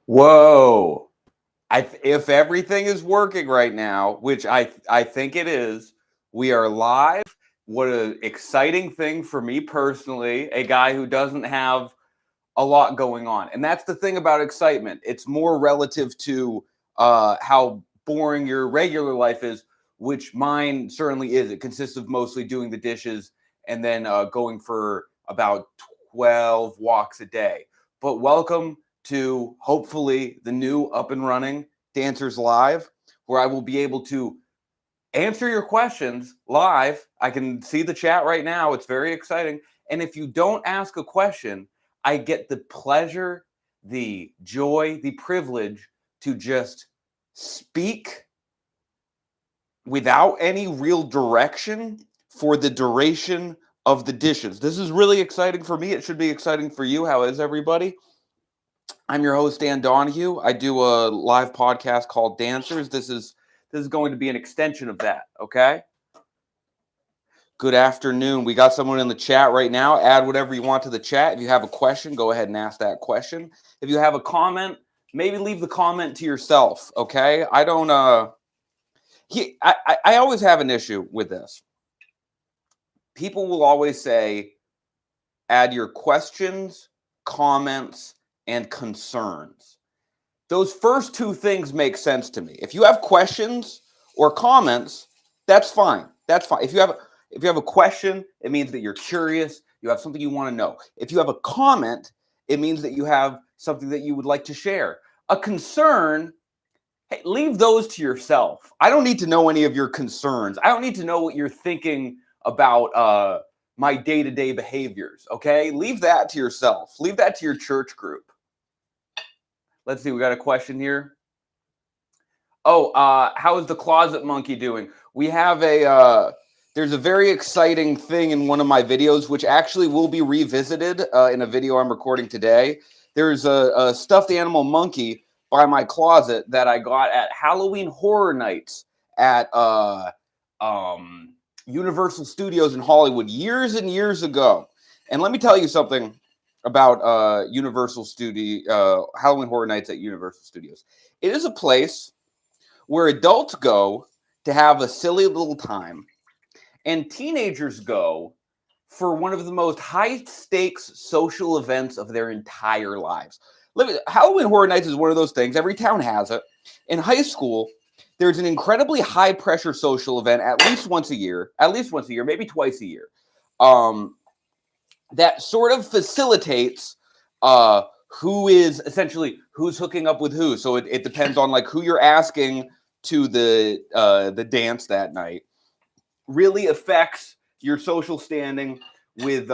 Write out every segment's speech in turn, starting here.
Whoa. If everything is working right now, which I think it is, we are live. What an exciting thing for me personally, a guy who doesn't have a lot going on. And that's the thing about excitement. It's more relative to how boring your regular life is, which mine certainly is. It consists of mostly doing the dishes and then going for about 12 walks a day. But welcome to hopefully the new up and running Dancers Live, where I will be able to answer your questions live. I can see the chat right now. It's very exciting. And if you don't ask a question, I get the pleasure, the joy, the privilege to just speak without any real direction for the duration of the dishes. This is really exciting for me. It should be exciting for you. How is everybody? I'm your host, Dan Donahue. I do a live podcast called Danswers. This is going to be an extension of that, okay? Good afternoon. We got someone in the chat right now. Add whatever you want to the chat. If you have a question, go ahead and ask that question. If you have a comment, maybe leave the comment to yourself, okay? I don't I always have an issue with this. People will always say add your questions, comments, and concerns. Those first two things make sense to me. If you have questions or comments, that's fine. That's fine. If you have a question, it means that you're curious, you have something you want to know. If you have a comment, it means that you have something that you would like to share. A concern, hey, leave those to yourself. I don't need to know any of your concerns. I don't need to know what you're thinking about my day-to-day behaviors, okay? Leave that to yourself. Leave that to your church group. Let's see, we got a question here. Oh, how is the closet monkey doing? We have there's a very exciting thing in one of my videos, which actually will be revisited in a video I'm recording today. There's a stuffed animal monkey by my closet that I got at Halloween Horror Nights at Universal Studios in Hollywood years and years ago. And let me tell you something about Halloween Horror Nights at Universal Studios. It is a place where adults go to have a silly little time, and teenagers go for one of the most high-stakes social events of their entire lives. Halloween Horror Nights is one of those things. Every town has it. In high school, there's an incredibly high-pressure social event at least once a year, maybe twice a year, that sort of facilitates who's hooking up with who. So it depends on like who you're asking to the dance that night. Really affects your social standing with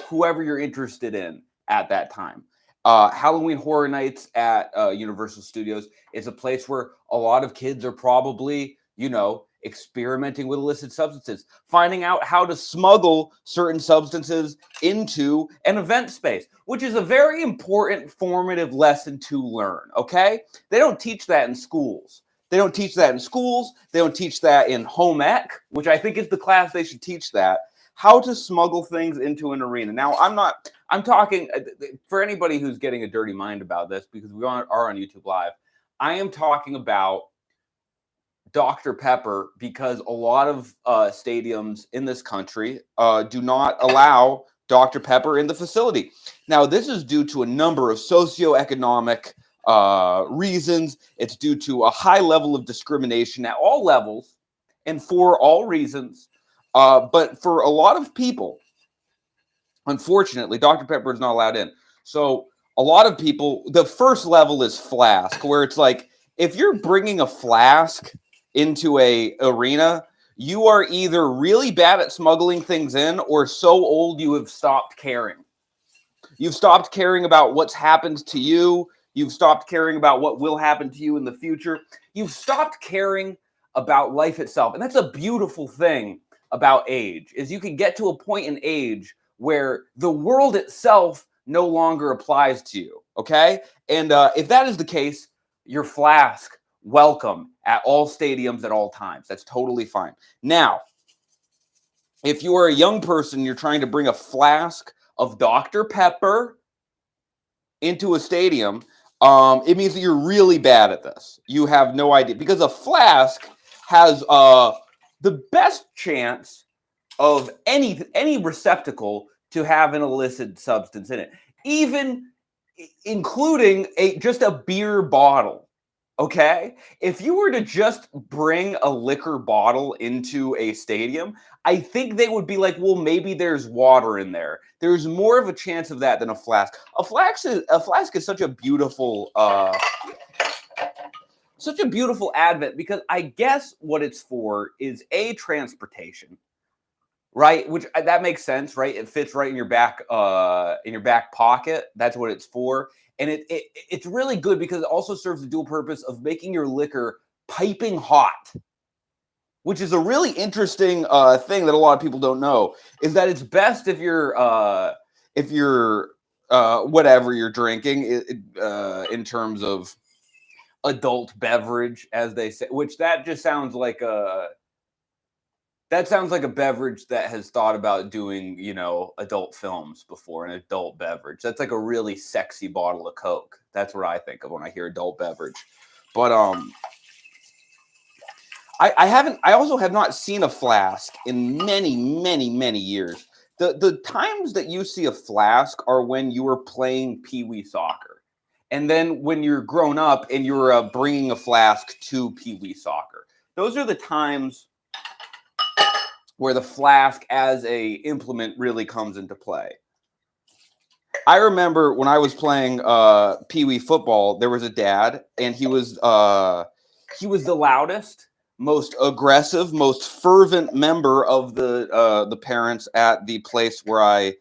whoever you're interested in at that time. Halloween Horror Nights at Universal Studios is a place where a lot of kids are probably, experimenting with illicit substances, finding out how to smuggle certain substances into an event space, which is a very important formative lesson to learn, okay? They don't teach that in schools. They don't teach that in schools. They don't teach that in home ec, which I think is the class they should teach that. How to smuggle things into an arena. Now, I'm talking, for anybody who's getting a dirty mind about this, because we are on YouTube Live, I am talking about Dr. Pepper, because a lot of stadiums in this country do not allow Dr. Pepper in the facility. Now, this is due to a number of socioeconomic reasons. It's due to a high level of discrimination at all levels and for all reasons. But for a lot of people, unfortunately, Dr. Pepper is not allowed in. So a lot of people, the first level is flask, where it's like, if you're bringing a flask into a arena, you are either really bad at smuggling things in or so old you have stopped caring. You've stopped caring about what's happened to you. You've stopped caring about what will happen to you in the future. You've stopped caring about life itself. And that's a beautiful thing about age, is you can get to a point in age where the world itself no longer applies to you, okay? And if that is the case, your flask, welcome at all stadiums at all times. That's totally fine. Now, if you are a young person, you're trying to bring a flask of Dr. Pepper into a stadium, it means that you're really bad at this. You have no idea, because a flask has the best chance of any receptacle to have an illicit substance in it, even including just a beer bottle. Okay, if you were to just bring a liquor bottle into a stadium, I think they would be like, well, maybe there's water in there. There's more of a chance of that than a flask. A flask is such a beautiful advent, because I guess what it's for is transportation, right? Which that makes sense, right? It fits right in your back pocket. That's what it's for. And it's really good because it also serves the dual purpose of making your liquor piping hot, which is a really interesting thing that a lot of people don't know, is that it's best if you're whatever you're drinking in terms of adult beverage, as they say, which that sounds like a beverage that has thought about doing, adult films before, an adult beverage. That's like a really sexy bottle of Coke. That's what I think of when I hear adult beverage. But I also have not seen a flask in many, many, many years. The times that you see a flask are when you were playing Pee-wee soccer. And then when you're grown up and you're bringing a flask to Pee-wee soccer. Those are the times where the flask as a implement really comes into play. I remember when I was playing Pee-wee football, there was a dad, and he was the loudest, most aggressive, most fervent member of the parents at the place where I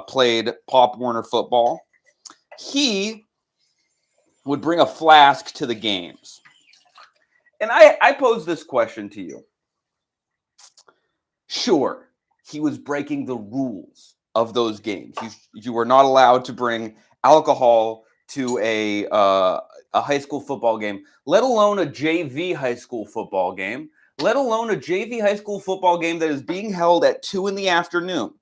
played Pop Warner football. He would bring a flask to the games. And I pose this question to you. Sure, he was breaking the rules of those games. You were not allowed to bring alcohol to a high school football game, let alone a JV high school football game, let alone a JV high school football game that is being held at 2 p.m.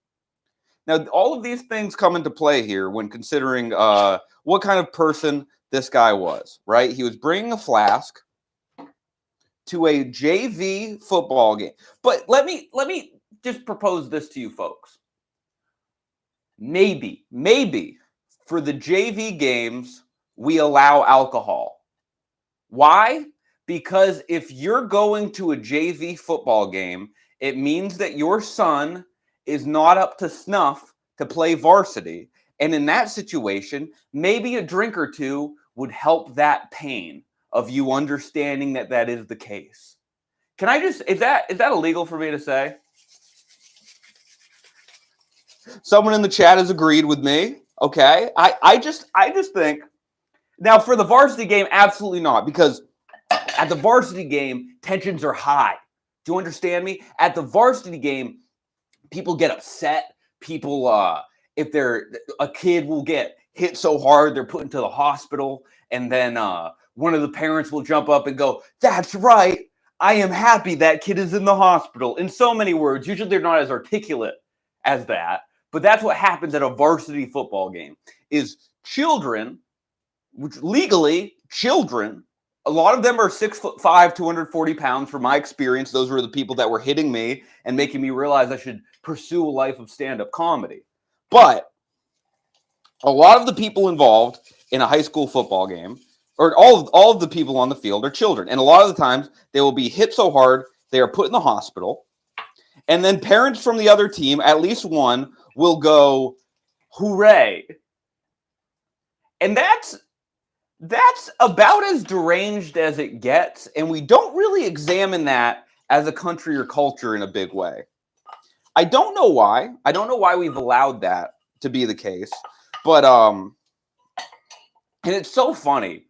Now, all of these things come into play here when considering what kind of person this guy was, right? He was bringing a flask to a JV football game. But let me just propose this to you folks. Maybe for the JV games, we allow alcohol. Why? Because if you're going to a JV football game, it means that your son is not up to snuff to play varsity. And in that situation, maybe a drink or two would help that pain of you understanding that that is the case. Can I just, is that illegal for me to say? Someone in the chat has agreed with me. Okay. I just think, now for the varsity game, absolutely not, because at the varsity game, tensions are high. Do you understand me? At the varsity game, people get upset. People, if a kid will get hit so hard, they're put into the hospital. And then one of the parents will jump up and go, "That's right. I am happy that kid is in the hospital." In so many words, usually they're not as articulate as that. But that's what happens at a varsity football game, is children, which legally children, a lot of them are 6'5", 240 pounds. From my experience, those were the people that were hitting me and making me realize I should pursue a life of stand-up comedy. But a lot of the people involved in a high school football game, or all of the people on the field, are children. And a lot of the times they will be hit so hard they are put in the hospital. And then parents from the other team, at least one, will go, "Hooray." And that's about as deranged as it gets, and we don't really examine that as a country or culture in a big way. I don't know why. I don't know why we've allowed that to be the case, but and it's so funny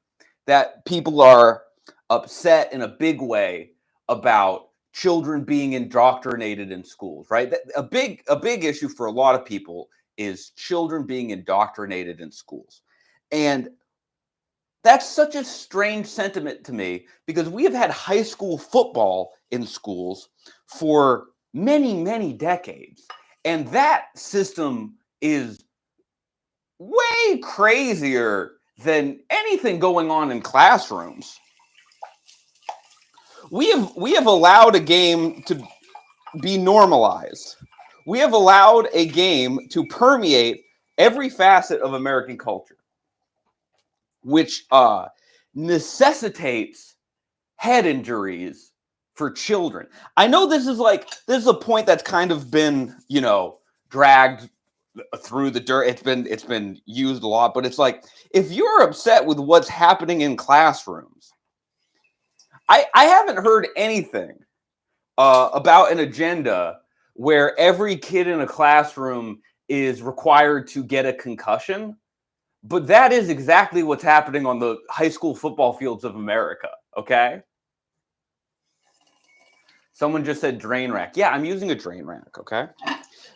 that people are upset in a big way about children being indoctrinated in schools, right? A big issue for a lot of people is children being indoctrinated in schools. And that's such a strange sentiment to me, because we have had high school football in schools for many, many decades. And that system is way crazier than anything going on in classrooms. We have allowed a game to be normalized. We have allowed a game to permeate every facet of American culture, which necessitates head injuries for children. I know this is a point that's kind of been, dragged through the dirt. It's been used a lot, but it's like, if you're upset with what's happening in classrooms, I haven't heard anything about an agenda where every kid in a classroom is required to get a concussion, but that is exactly what's happening on the high school football fields of America, okay? Someone just said drain rack. Yeah, I'm using a drain rack, okay?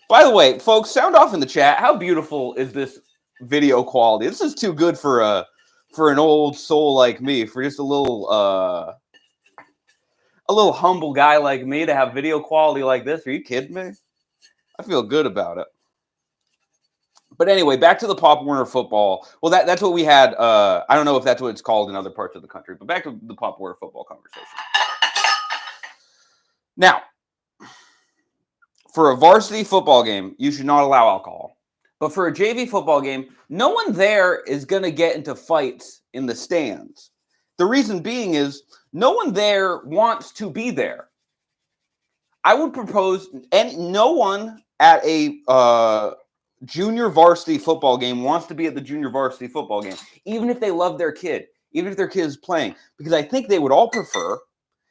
By the way, folks, sound off in the chat. How beautiful is this video quality? This is too good for an old soul like me, for just a little humble guy like me to have video quality like this. Are you kidding me? I feel good about it. But anyway, back to the Pop Warner football. Well, that's what we had. I don't know if that's what it's called in other parts of the country, but back to the Pop Warner football conversation. Now, for a varsity football game, you should not allow alcohol. But for a JV football game, no one there is going to get into fights in the stands. The reason being is no one there wants to be there. I would propose, and no one at a junior varsity football game wants to be at the junior varsity football game, even if they love their kid, even if their kid is playing, because I think they would all prefer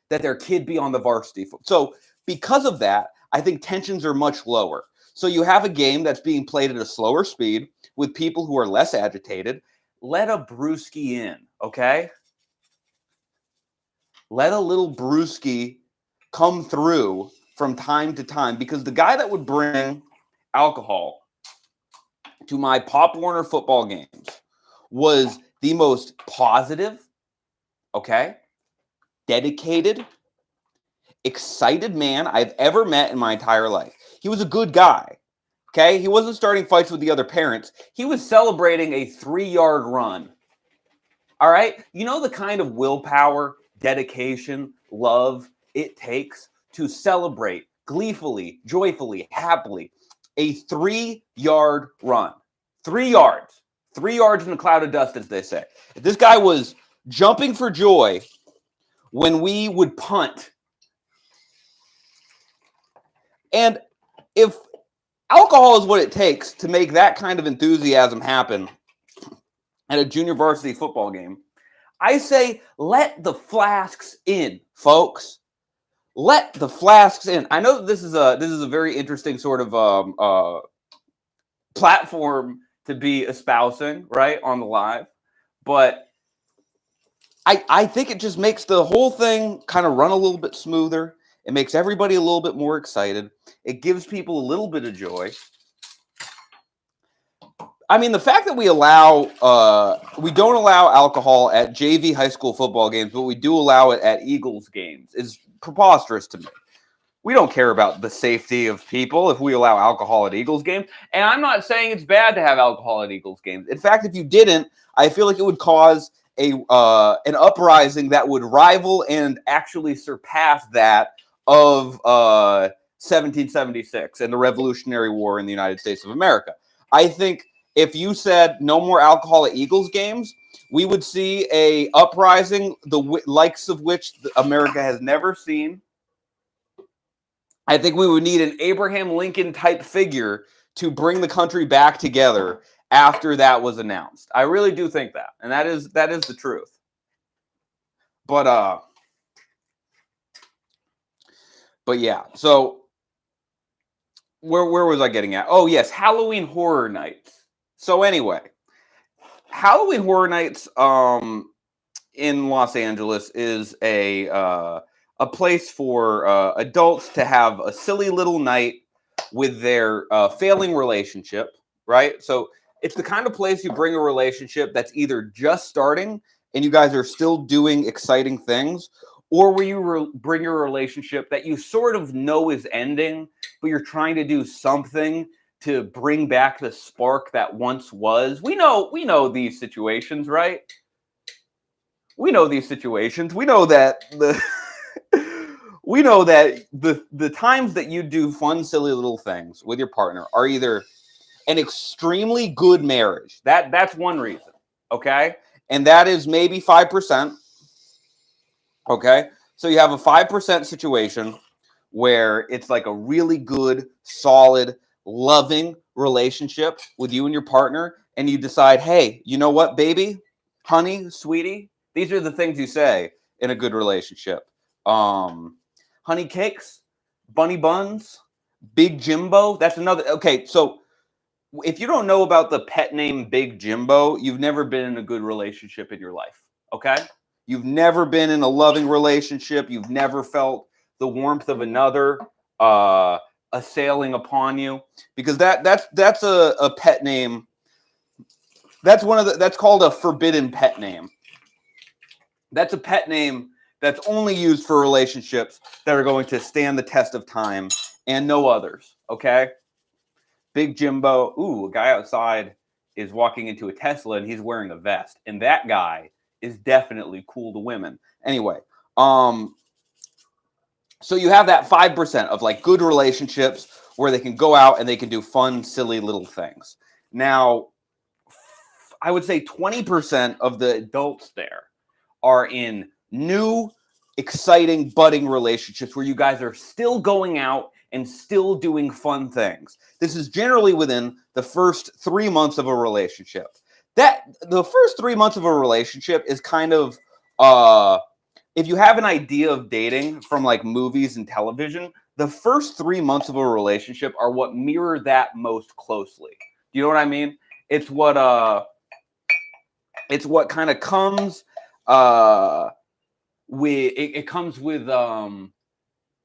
that their kid be on the varsity. So because of that, I think tensions are much lower. So you have a game that's being played at a slower speed with people who are less agitated. Let a brewski in, okay? Let a little brewski come through from time to time, because the guy that would bring alcohol to my Pop Warner football games was the most positive, okay, dedicated, excited man I've ever met in my entire life. He was a good guy, okay? He wasn't starting fights with the other parents. He was celebrating a 3-yard run, all right? You know the kind of willpower, dedication, love it takes to celebrate gleefully, joyfully, happily a 3-yard run. 3 yards. 3 yards in a cloud of dust, as they say. If this guy was jumping for joy when we would punt, and if alcohol is what it takes to make that kind of enthusiasm happen at a junior varsity football game, I say let the flasks in, folks. Let the flasks in. I know this is a very interesting sort of platform to be espousing, right, on the live, but I think it just makes the whole thing kind of run a little bit smoother. It makes everybody a little bit more excited. It gives people a little bit of joy. I mean, the fact that we don't allow alcohol at JV high school football games, but we do allow it at Eagles games is preposterous to me. We don't care about the safety of people if we allow alcohol at Eagles games. And I'm not saying it's bad to have alcohol at Eagles games. In fact, if you didn't, I feel like it would cause an uprising that would rival and actually surpass that of 1776 and the Revolutionary War in the United States of America. I think if you said no more alcohol at Eagles games, we would see a uprising the likes of which America has never seen. I think we would need an Abraham Lincoln type figure to bring the country back together after that was announced. I really do think that, and that is the truth. But yeah. So where was I getting at? Oh yes, Halloween Horror Nights. So anyway, Halloween Horror Nights in Los Angeles is a place for adults to have a silly little night with their failing relationship, right? So it's the kind of place you bring a relationship that's either just starting and you guys are still doing exciting things, or where you bring your relationship that you sort of know is ending, but you're trying to do something to bring back the spark that once was. We know these situations, right? We know these situations. We know that the times that you do fun, silly little things with your partner are either an extremely good marriage. That's one reason, okay? And that is maybe 5%. Okay? So you have a 5% situation where it's like a really good, solid, loving relationship with you and your partner, and you decide, hey, you know what, baby, honey, sweetie, these are the things you say in a good relationship. Honey cakes, bunny buns, Big Jimbo. That's another. Okay, so if you don't know about the pet name Big Jimbo, you've never been in a good relationship in your life. Okay? You've never been in a loving relationship. You've never felt the warmth of another assailing upon you, because that's a pet name. That's called a forbidden pet name. That's a pet name that's only used for relationships that are going to stand the test of time and no others. Okay? Big Jimbo. Ooh, a guy outside is walking into a Tesla and he's wearing a vest. And that guy is definitely cool to women. Anyway, so you have that 5% of like good relationships where they can go out and they can do fun, silly little things. Now, I would say 20% of the adults there are in new, exciting, budding relationships where you guys are still going out and still doing fun things. This is generally within the first 3 months of a relationship. That the first 3 months of a relationship is kind of if you have an idea of dating from like movies and television, the first 3 months of a relationship are what mirror that most closely. Do you know what I mean? It's what kind of comes with it comes with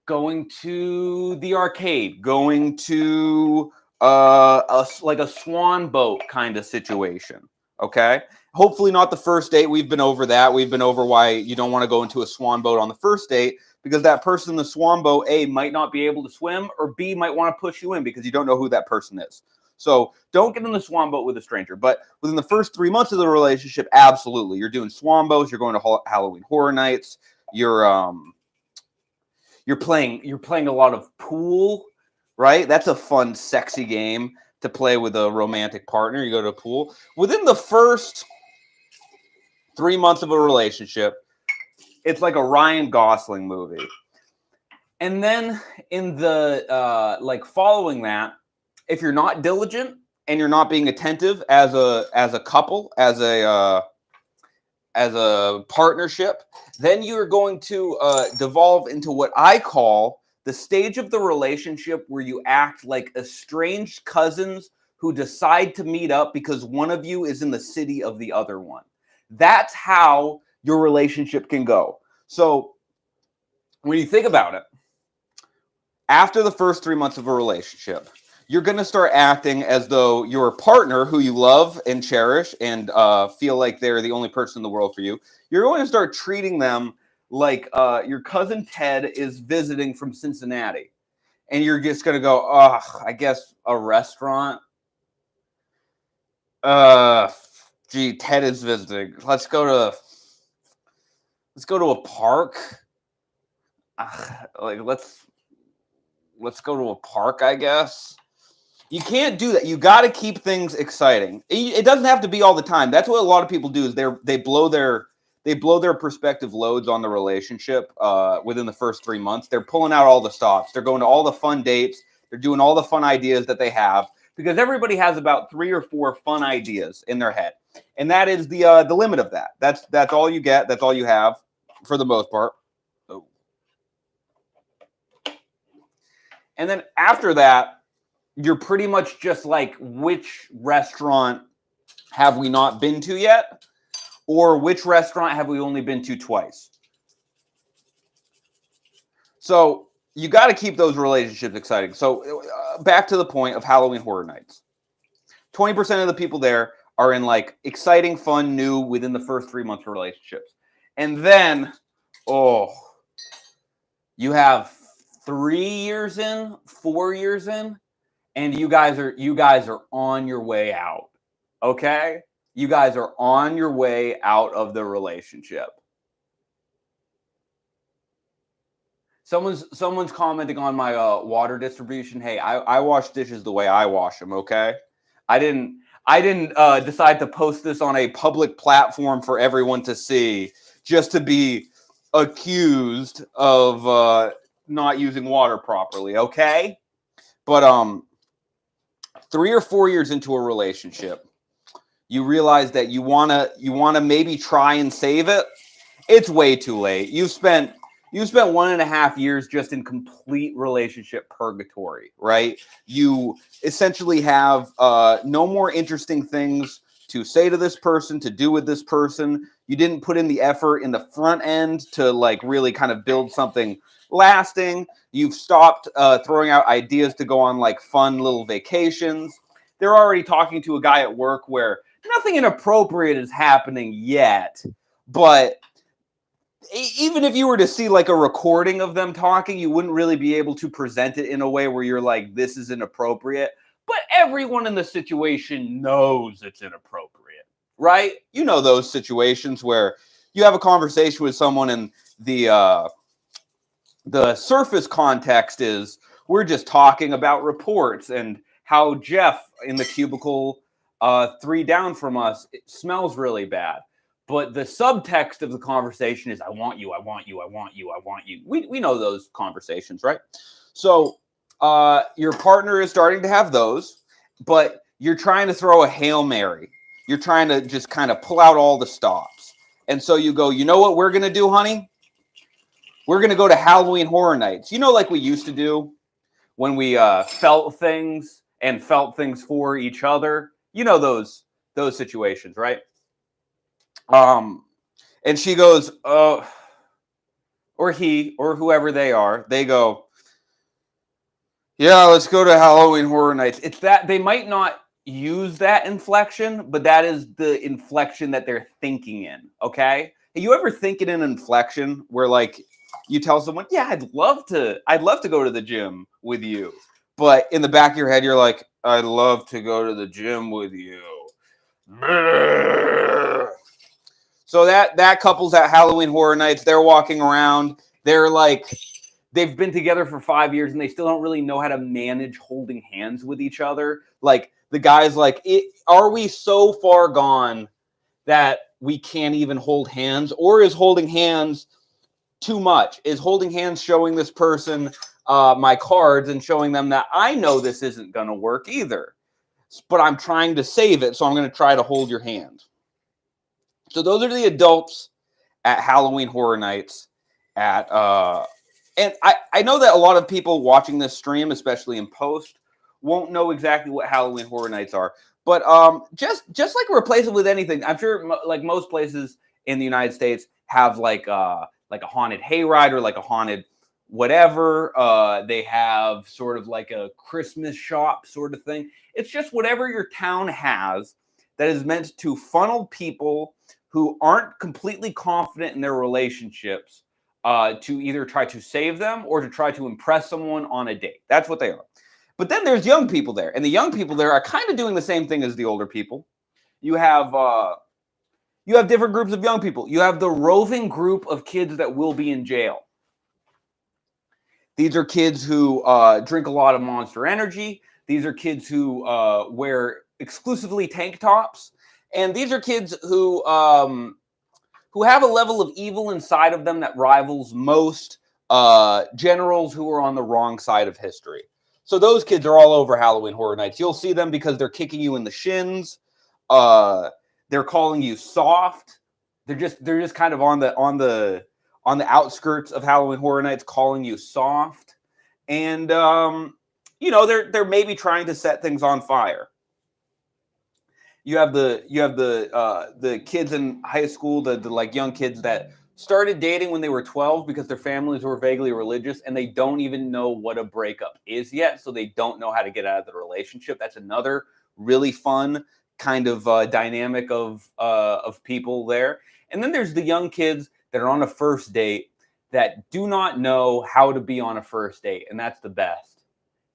going to the arcade, going to like a swan boat kind of situation. Okay. Hopefully not the first date. We've been over that. We've been over why you don't want to go into a swan boat on the first date, because that person in the swan boat, A, might not be able to swim, or B, might want to push you in because you don't know who that person is. So don't get in the swan boat with a stranger. But within the first 3 months of the relationship, absolutely. You're doing swan boats. You're going to Halloween Horror Nights. You're playing a lot of pool, right? That's a fun, sexy game to play with a romantic partner. You go to a pool. Within the first 3 months of a relationship, it's like a Ryan Gosling movie. And then in the like following that, if you're not diligent and you're not being attentive as a couple, as a partnership, then you're going to devolve into what I call the stage of the relationship where you act like estranged cousins who decide to meet up because one of you is in the city of the other one. That's how your relationship can go. So when you think about it, after the first 3 months of a relationship, you're going to start acting as though your partner, who you love and cherish and feel like they're the only person in the world for you, you're going to start treating them like your cousin Ted is visiting from Cincinnati. And you're just going to go, oh, I guess a restaurant. Gee, Ted is visiting. Let's go to a park. Like let's go to a park, I guess. You can't do that. You got to keep things exciting. It doesn't have to be all the time. That's what a lot of people do, is they blow their perspective loads on the relationship within the first 3 months. They're pulling out all the stops. They're going to all the fun dates. They're doing all the fun ideas that they have, because everybody has about 3 or 4 fun ideas in their head, and that is the limit of that. That's all you get. That's all you have for the most part. Oh. And then after that, you're pretty much just like, which restaurant have we not been to yet? Or which restaurant have we only been to twice? So you got to keep those relationships exciting. So back to the point of Halloween Horror Nights. 20% of the people there are in like exciting, fun, new within the first 3 months of relationships. And then, you have 3 years in, 4 years in, and you guys are on your way out. Okay? You guys are on your way out of the relationship. Someone's commenting on my water distribution. Hey, I wash dishes the way I wash them. Okay, I didn't I didn't decide to post this on a public platform for everyone to see just to be accused of not using water properly. Okay, but 3 or 4 years into a relationship, you realize that you wanna maybe try and save it. It's way too late. You spent 1.5 years just in complete relationship purgatory, right? You essentially have no more interesting things to say to this person, to do with this person. You didn't put in the effort in the front end to like really kind of build something lasting. You've stopped throwing out ideas to go on like fun little vacations. They're already talking to a guy at work where nothing inappropriate is happening yet, but even if you were to see like a recording of them talking, you wouldn't really be able to present it in a way where you're like, this is inappropriate. But everyone in the situation knows it's inappropriate, right? You know those situations where you have a conversation with someone and the surface context is we're just talking about reports and how Jeff in the cubicle 3 down from us it smells really bad. But the subtext of the conversation is I want you, I want you, I want you, I want you. We know those conversations, right? So your partner is starting to have those, but you're trying to throw a Hail Mary. You're trying to just kind of pull out all the stops. And so you go, you know what we're going to do, honey? We're going to go to Halloween Horror Nights. You know, like we used to do when we felt things and felt things for each other. You know those situations, right? And she goes, or he, or whoever they are, they go, yeah, let's go to Halloween Horror Nights. It's that they might not use that inflection, but that is the inflection that they're thinking in. Okay. You ever think in an inflection where like you tell someone, yeah, I'd love to go to the gym with you. But in the back of your head, you're like, I'd love to go to the gym with you. So that couple's at Halloween Horror Nights. They're walking around. They're like, they've been together for 5 years and they still don't really know how to manage holding hands with each other. Like the guy's like, are we so far gone that we can't even hold hands? Or is holding hands too much? Is holding hands showing this person my cards and showing them that I know this isn't going to work either, but I'm trying to save it, so I'm going to try to hold your hand. So those are the adults at Halloween Horror Nights and I know that a lot of people watching this stream, especially in post, won't know exactly what Halloween Horror Nights are. But just like replace it with anything. I'm sure like most places in the United States have like a haunted hayride or like a haunted whatever. They have sort of like a Christmas shop sort of thing. It's just whatever your town has that is meant to funnel people who aren't completely confident in their relationships to either try to save them or to try to impress someone on a date. That's what they are. But then there's young people there, and the young people there are kind of doing the same thing as the older people. You have different groups of young people. You have the roving group of kids that will be in jail. These are kids who drink a lot of Monster Energy. These are kids who wear exclusively tank tops, and these are kids who have a level of evil inside of them that rivals most generals who are on the wrong side of history. So those kids are all over Halloween Horror Nights. You'll see them because they're kicking you in the shins. They're calling you soft. They're just kind of on the outskirts of Halloween Horror Nights, calling you soft, and they're maybe trying to set things on fire. You have the kids in high school, the like young kids that started dating when they were 12 because their families were vaguely religious and they don't even know what a breakup is yet, so they don't know how to get out of the relationship. That's another really fun kind of dynamic of people there. And then there's the young kids that are on a first date that do not know how to be on a first date, and that's the best.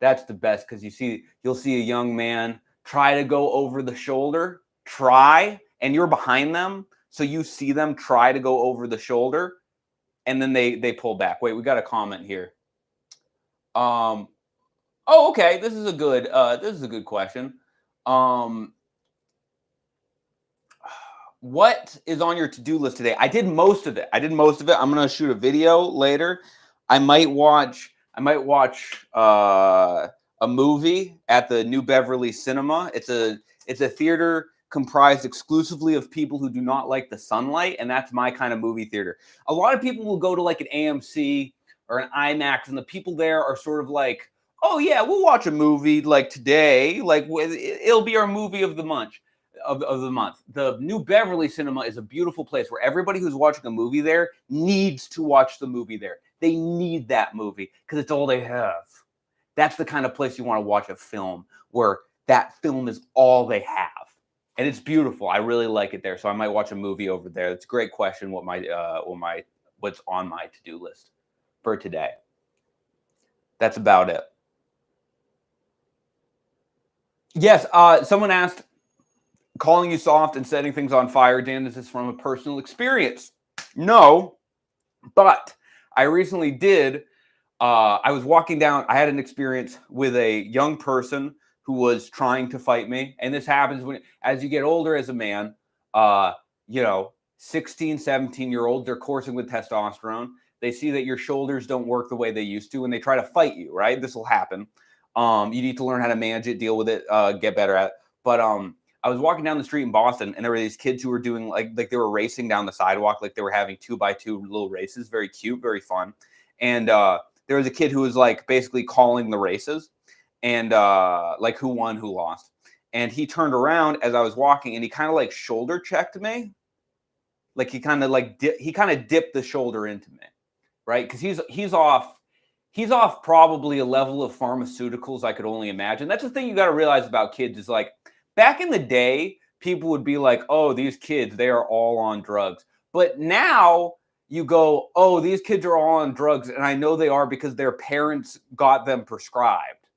That's the best because you'll see a young man try to go over the shoulder, and you're behind them, so you see them try to go over the shoulder, and then they pull back. Wait, we got a comment here. Oh, okay. This is a good question. Um, what is on your to-do list today? I did most of it. I'm gonna shoot a video later. I might watch a movie at the New Beverly Cinema. It's a theater comprised exclusively of people who do not like the sunlight, and that's my kind of movie theater. A lot of people will go to like an AMC or an IMAX, and the people there are sort of like, "Oh yeah, we'll watch a movie like today. Like it'll be our movie of the month." Of the month. The New Beverly Cinema is a beautiful place where everybody who's watching a movie there needs to watch the movie there. They need that movie because it's all they have. That's the kind of place you want to watch a film where that film is all they have. And it's beautiful. I really like it there. So I might watch a movie over there. It's a great question what's on my to-do list for today. That's about it. Yes, someone asked, calling you soft and setting things on fire, Dan, is this from a personal experience? No, but I recently did. I was walking down. I had an experience with a young person who was trying to fight me. And this happens as you get older as a man, 16, 17-year-olds, they're coursing with testosterone. They see that your shoulders don't work the way they used to, and they try to fight you, right? This will happen. You need to learn how to manage it, deal with it, get better at it. But I was walking down the street in Boston, and there were these kids who were doing like they were racing down the sidewalk, like they were having 2x2 little races, very cute, very fun. And there was a kid who was like basically calling the races, and like who won, who lost. And he turned around as I was walking, and he kind of like shoulder checked me, like he kind of dipped the shoulder into me, right? Because he's off probably a level of pharmaceuticals I could only imagine. That's the thing you got to realize about kids is like, back in the day, people would be like, oh, these kids, they are all on drugs. But now you go, oh, these kids are all on drugs. And I know they are because their parents got them prescribed.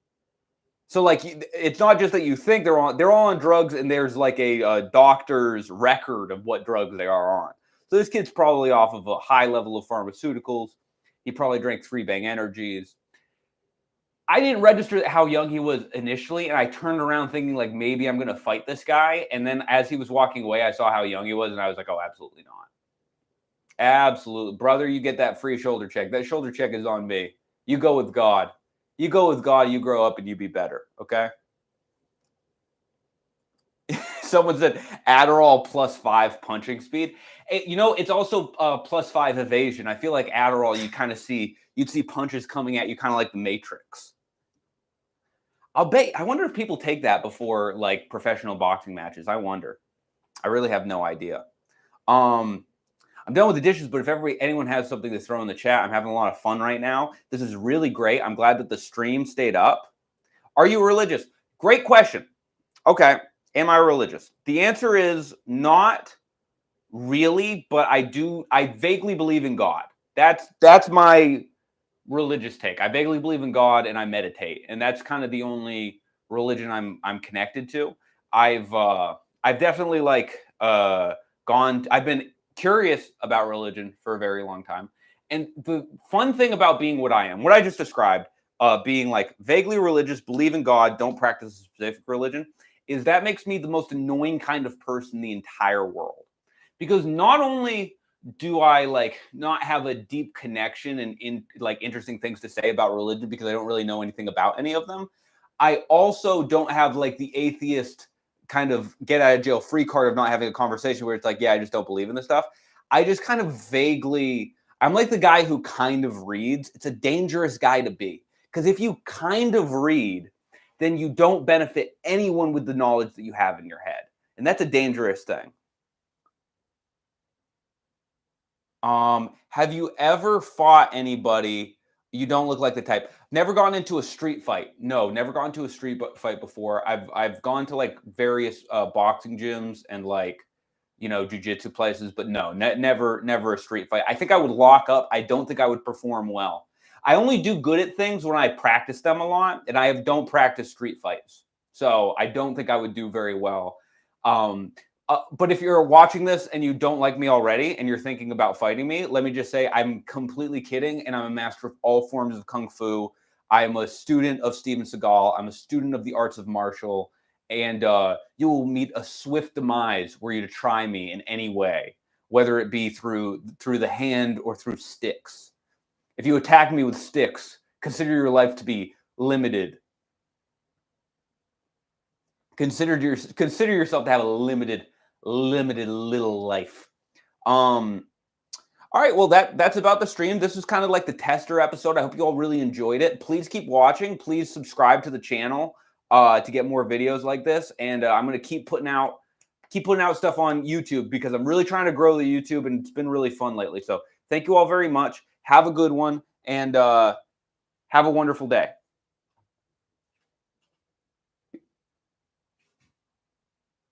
So like, it's not just that you think they're all on drugs and there's like a doctor's record of what drugs they are on. So this kid's probably off of a high level of pharmaceuticals. He probably drank 3 Bang Energies. I didn't register how young he was initially, and I turned around thinking like maybe I'm gonna fight this guy. And then as he was walking away, I saw how young he was, and I was like, oh, absolutely not. Absolutely, brother, you get that free shoulder check. That shoulder check is on me. You go with God. You go with God, you grow up and you be better. Okay. Someone said Adderall +5 punching speed. It's also +5 evasion. I feel like Adderall, you'd see punches coming at you kind of like the Matrix. I wonder if people take that before like professional boxing matches. I wonder. I really have no idea. I'm done with the dishes, but if anyone has something to throw in the chat, I'm having a lot of fun right now. This is really great. I'm glad that the stream stayed up. Are you religious? Great question. Okay. Am I religious? The answer is not really, but I vaguely believe in God. That's my religious take. I vaguely believe in God and I meditate, and that's kind of the only religion I'm connected to. I've definitely I've been curious about religion for a very long time. And the fun thing about being what I am, what I just described, being like vaguely religious, believe in God, don't practice a specific religion, is that makes me the most annoying kind of person in the entire world. Because not only do I like not have a deep connection and in like interesting things to say about religion because I don't really know anything about any of them, I also don't have like the atheist kind of get out of jail free card of not having a conversation where it's like, yeah, I just don't believe in this stuff. I just kind of vaguely, I'm like the guy who kind of reads. It's a dangerous guy to be because if you kind of read, then you don't benefit anyone with the knowledge that you have in your head. And that's a dangerous thing. Have you ever fought anybody? You don't look like the type. Never gone into a street fight. No, never gone to a street fight before. I've gone to like various boxing gyms and like jujitsu places, but no, never a street fight. I think I would lock up. I don't think I would perform well. I only do good at things when I practice them a lot, and don't practice street fights. So I don't think I would do very well. Um, but if you're watching this and you don't like me already and you're thinking about fighting me, let me just say I'm completely kidding, and I'm a master of all forms of kung fu. I am a student of Steven Seagal. I'm a student of the arts of martial, and you will meet a swift demise were you to try me in any way, whether it be through the hand or through sticks. If you attack me with sticks, consider your life to be limited. Consider yourself to have a limited little life. Um, all right, well that's about the stream. This is kind of like the tester episode. I hope you all really enjoyed it. Please keep watching. Please subscribe to the channel to get more videos like this. And I'm gonna keep putting out stuff on YouTube because I'm really trying to grow the YouTube, and it's been really fun lately. So thank you all very much. Have a good one, and have a wonderful day.